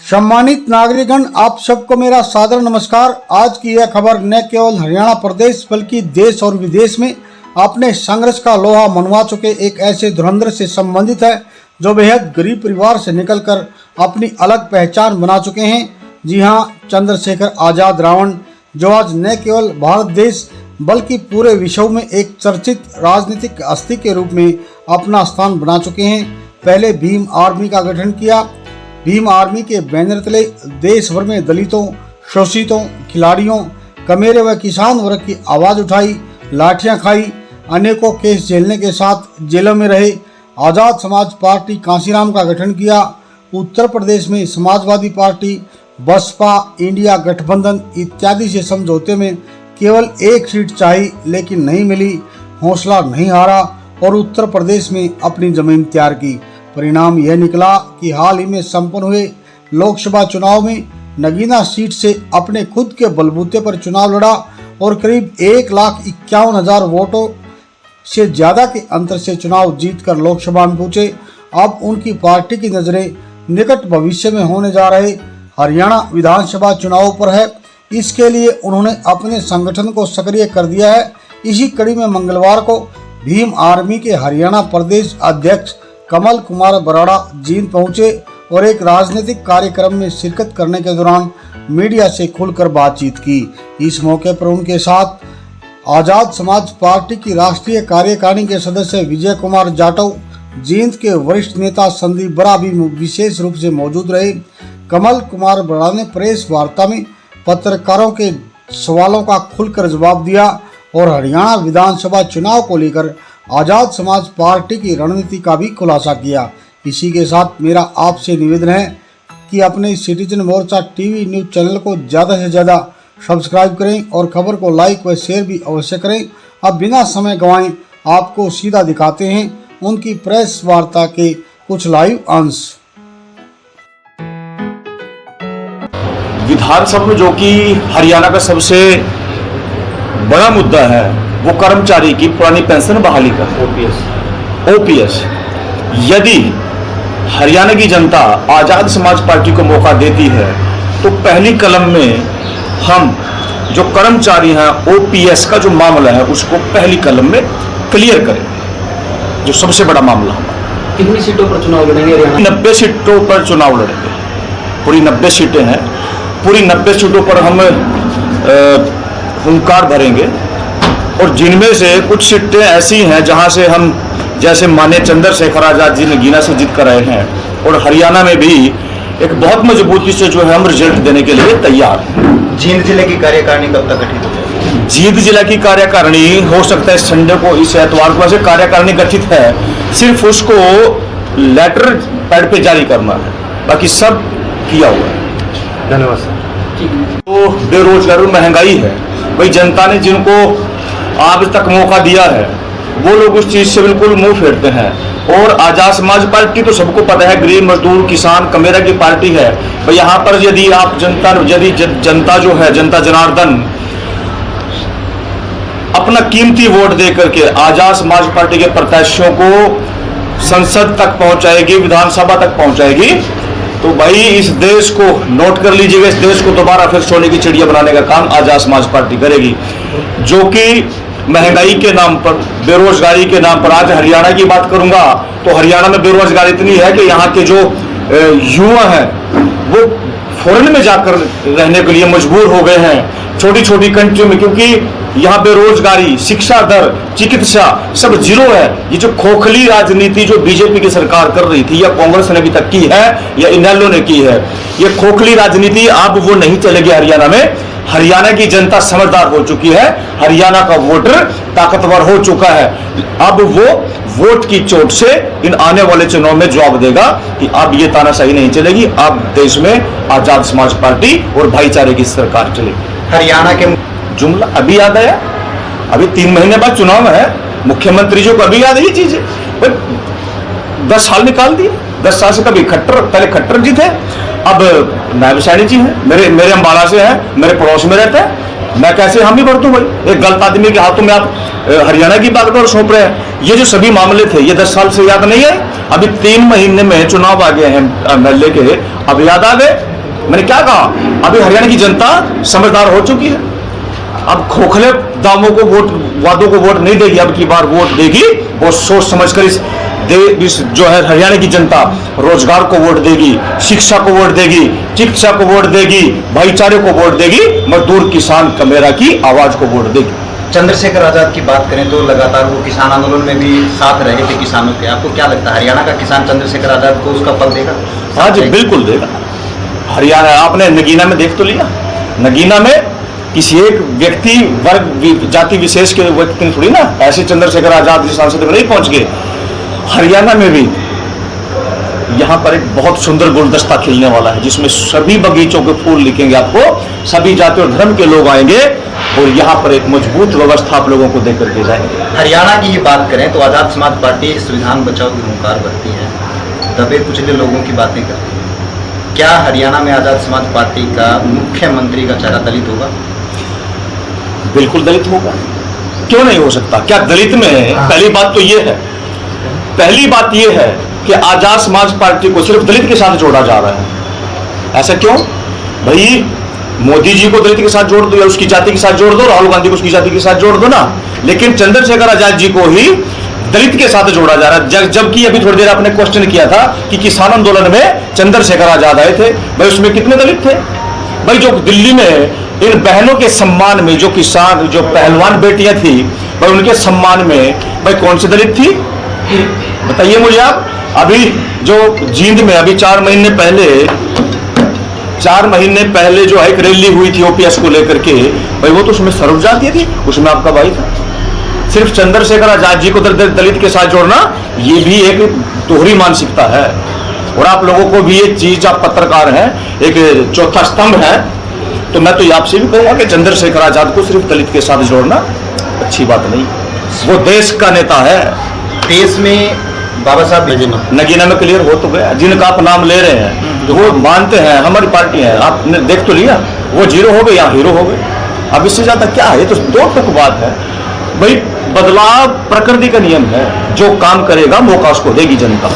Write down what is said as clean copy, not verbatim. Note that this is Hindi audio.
सम्मानित नागरिकगण, आप सबको मेरा सादर नमस्कार। आज की यह खबर न केवल हरियाणा प्रदेश बल्कि देश और विदेश में अपने संघर्ष का लोहा मनवा चुके एक ऐसे धुरंधर से संबंधित है जो बेहद गरीब परिवार से निकलकर अपनी अलग पहचान बना चुके हैं। जी हां, चंद्रशेखर आजाद रावण, जो आज न केवल भारत देश बल्कि पूरे विश्व में एक चर्चित राजनीतिक हस्ती के रूप में अपना स्थान बना चुके हैं। पहले भीम आर्मी का गठन किया। भीम आर्मी के बैनर तले देश भर में दलितों, शोषितों, खिलाड़ियों, कमेरे व किसान वर्ग की आवाज़ उठाई, लाठियां खाई, अनेकों केस झेलने के साथ जेलों में रहे। आज़ाद समाज पार्टी कांसीराम का गठन किया। उत्तर प्रदेश में समाजवादी पार्टी, बसपा, इंडिया गठबंधन इत्यादि से समझौते में केवल एक सीट चाहिए लेकिन नहीं मिली। हौसला नहीं हारा और उत्तर प्रदेश में अपनी जमीन तैयार की। परिणाम यह निकला कि हाल ही में संपन्न हुए लोकसभा चुनाव में नगीना सीट से अपने खुद के बलबूते पर चुनाव लड़ा और करीब 1,51,000 वोटों से ज़्यादा के अंतर से चुनाव जीतकर लोकसभा में पहुंचे। अब उनकी पार्टी की नज़रें निकट भविष्य में होने जा रहे हरियाणा विधानसभा चुनाव पर है। इसके लिए उन्होंने अपने संगठन को सक्रिय कर दिया है। इसी कड़ी में मंगलवार को भीम आर्मी के हरियाणा प्रदेश अध्यक्ष कमल कुमार बराड़ा जींद पहुंचे और एक राजनीतिक कार्यक्रम में शिरकत करने के दौरान मीडिया से खुलकर बातचीत की। इस मौके पर उनके साथ आज़ाद समाज पार्टी की राष्ट्रीय कार्यकारिणी के सदस्य विजय कुमार जाटव, जींद के वरिष्ठ नेता संदीप बरा भी विशेष रूप से मौजूद रहे। कमल कुमार बराड़ा ने प्रेस वार्ता में पत्रकारों के सवालों का खुलकर जवाब दिया और हरियाणा विधानसभा चुनाव को लेकर आज़ाद समाज पार्टी की रणनीति का भी खुलासा किया। इसी के साथ मेरा आपसे निवेदन है कि अपने सिटीजन मोर्चा टीवी न्यूज़ चैनल को ज़्यादा से ज़्यादा सब्सक्राइब करें और खबर को लाइक व शेयर भी अवश्य करें। अब बिना समय गंवाए आपको सीधा दिखाते हैं उनकी प्रेस वार्ता के कुछ लाइव अंश। विधानसभा में जो कि हरियाणा का सबसे बड़ा मुद्दा है वो कर्मचारी की पुरानी पेंशन बहाली का ओपीएस। यदि हरियाणा की जनता आज़ाद समाज पार्टी को मौका देती है तो पहली कलम में हम जो कर्मचारी हैं ओपीएस का जो मामला है उसको पहली कलम में क्लियर करें, जो सबसे बड़ा मामला हमारा। कितनी सीटों पर चुनाव लड़ेंगे हरियाणा? 90 सीटों पर चुनाव लड़ेंगे। पूरी 90 सीटें हैं। पूरी 90 सीटों पर हम हुंकार भरेंगे और जिनमें से कुछ सीटें ऐसी हैं जहां से हम जैसे माननीय चंद्रशेखर आजाद जी नगीना से जीत कर आए हैं और हरियाणा में भी एक बहुत मजबूती से जो है हम रिजल्ट देने के लिए तैयार हैं। जींद जिले की कार्यकारिणी कब तक गठित हो जाएगी? जींद जिला की कार्यकारिणी हो सकता है संडे को, इस एतवार को वैसे कार्यकारिणी गठित है, सिर्फ उसको लेटर पैड पे जारी करना है, बाकी सब किया हुआ है। धन्यवाद सर। तो बेरोजगारी और महंगाई है, भाई जनता ने जिनको आज तक मौका दिया है वो लोग उस चीज से बिल्कुल मुंह फेरते हैं। और आज़ाद समाज पार्टी तो सबको पता है गरीब मजदूर किसान कमेरा की पार्टी है। भाई यहाँ पर यदि आप जनता जो है जनता जनार्दन अपना कीमती वोट दे करके आज़ाद समाज पार्टी के प्रत्याशियों को संसद तक पहुंचाएगी, विधानसभा तक पहुंचाएगी, तो भाई इस देश को नोट कर लीजिएगा, इस देश को दोबारा फिर सोने की चिड़िया बनाने का काम आज़ाद समाज पार्टी करेगी। जो कि महंगाई के नाम पर, बेरोजगारी के नाम पर, आज हरियाणा की बात करूंगा तो हरियाणा में बेरोजगारी इतनी है कि यहाँ के जो युवा हैं वो फॉरेन में जाकर रहने के लिए मजबूर हो गए हैं, छोटी छोटी कंट्रियों में, क्योंकि यहाँ बेरोजगारी, शिक्षा दर, चिकित्सा सब जीरो है। ये जो खोखली राजनीति जो बीजेपी की सरकार कर रही थी या कांग्रेस ने अभी तक की है या इनेलो ने की है, ये खोखली राजनीति अब वो नहीं चलेगी हरियाणा में। हरियाणा की जनता समझदार हो चुकी है, हरियाणा का वोटर ताकतवर हो चुका है। अब वो वोट की चोट से इन आने वाले चुनाव में जवाब देगा कि अब ये तानाशाही नहीं चलेगी, अब देश में आज़ाद समाज पार्टी और भाईचारे की सरकार चलेगी। हरियाणा के जुमला अभी याद आया, अभी 3 महीने बाद चुनाव है, मुख्यमंत्री जी को अभी याद है ये चीज? 10 साल निकाल दिए। 10 साल से कभी पहले खट्टर जी थे, अब नायब सैनी जी हैं, मेरे अम्बाला से हैं, मेरे पड़ोस में रहते हैं। मैं कैसे हम ही भरतूं भाई? एक गलत आदमी के हाथों में आप हरियाणा की बागडोर सौंप रहे हैं। ये जो सभी मामले थे ये 10 साल से याद नहीं है? अभी 3 महीने में चुनाव आ गए हैं एमएलए के, अब याद आ गए? मैंने क्या कहा, अभी हरियाणा की जनता समझदार हो चुकी है। अब खोखले दामों को वोट, वादों को वोट नहीं देगी, अब की बार वोट देगी वो सोच समझकर। इस जो है हरियाणा की जनता रोजगार को वोट देगी, शिक्षा को वोट देगी, चिकित्सा को वोट देगी, भाईचारे को वोट देगी, मजदूर किसान कमेरा की आवाज को वोट देगी। चंद्रशेखर आजाद की बात करें तो लगातार वो किसान आंदोलन में भी साथ रहे थे किसानों के। आपको क्या लगता है हरियाणा का किसान चंद्रशेखर आजाद को उसका फल देगा? हाँ जी, बिल्कुल देगा। हरियाणा, आपने नगीना में देख तो लिया, नगीना में किसी एक व्यक्ति वर्ग जाति विशेष के व्यक्ति ने थोड़ी ना, ऐसे चंद्रशेखर आजाद जिस सांसद में नहीं पहुंच गए। हरियाणा में भी यहाँ पर एक बहुत सुंदर गुलदस्ता खिलने वाला है, जिसमें सभी बगीचों के फूल लिखेंगे आपको, सभी जाति और धर्म के लोग आएंगे और यहाँ पर एक मजबूत व्यवस्था आप लोगों को देकर के जाएंगे। हरियाणा की ये बात करें तो आजाद समाज पार्टी संविधान बचाओ की हुंकार भरती है, दबे कुचले लोगों की बातें करती है। क्या हरियाणा में आजाद समाज पार्टी का मुख्यमंत्री का चेहरा दलित होगा? बिल्कुल दलित होगा, क्यों नहीं हो सकता? क्या दलित में पहली बात तो ये है, पहली बात ये है कि आजाद समाज पार्टी को सिर्फ दलित के साथ जोड़ा जा रहा है। ऐसा क्यों भाई? मोदी जी को दलित के साथ जोड़ दो या उसकी जाति के साथ जोड़ दो, राहुल गांधी को उसकी जाति के साथ जोड़ दो ना, लेकिन चंद्रशेखर आजाद जी को ही दलित के साथ जोड़ा जा रहा है। जबकि अभी थोड़ी देर आपने क्वेश्चन किया था कि किसान आंदोलन में चंद्रशेखर आजाद आए थे, भाई उसमें कितने दलित थे? भाई जो दिल्ली में इन बहनों के सम्मान में जो किसान, जो पहलवान बेटियां थी, भाई उनके सम्मान में भाई कौन सी दलित थी? बताइए मुझे आप। अभी जो जींद में अभी 4 महीने पहले जो एक रैली हुई थी ओपीएस को लेकर के, भाई वो तो उसमें सर्व जातीय थी, उसमें आपका भाई था। सिर्फ चंद्रशेखर आजाद जी को दलित के साथ जोड़ना, ये भी एक दोहरी मानसिकता है। और आप लोगों को भी ये चीज, आप पत्रकार हैं, एक चौथा स्तंभ है, तो मैं तो आपसे भी कहूंगा कि चंद्रशेखर आजाद को सिर्फ दलित के साथ जोड़ना अच्छी बात नहीं। वो देश का नेता है। देश में बाबा साहब नगीना में क्लियर हो तो गया, जिनका आप नाम ले रहे हैं तो वो मानते हैं हमारी पार्टी है, आपने देख तो लिया, वो 0 हो गए या हीरो हो गए। अब इससे ज्यादा क्या है? ये तो 2 टुक बात है भाई। बदलाव प्रकृति का नियम है, जो काम करेगा मौका उसको देगी जनता।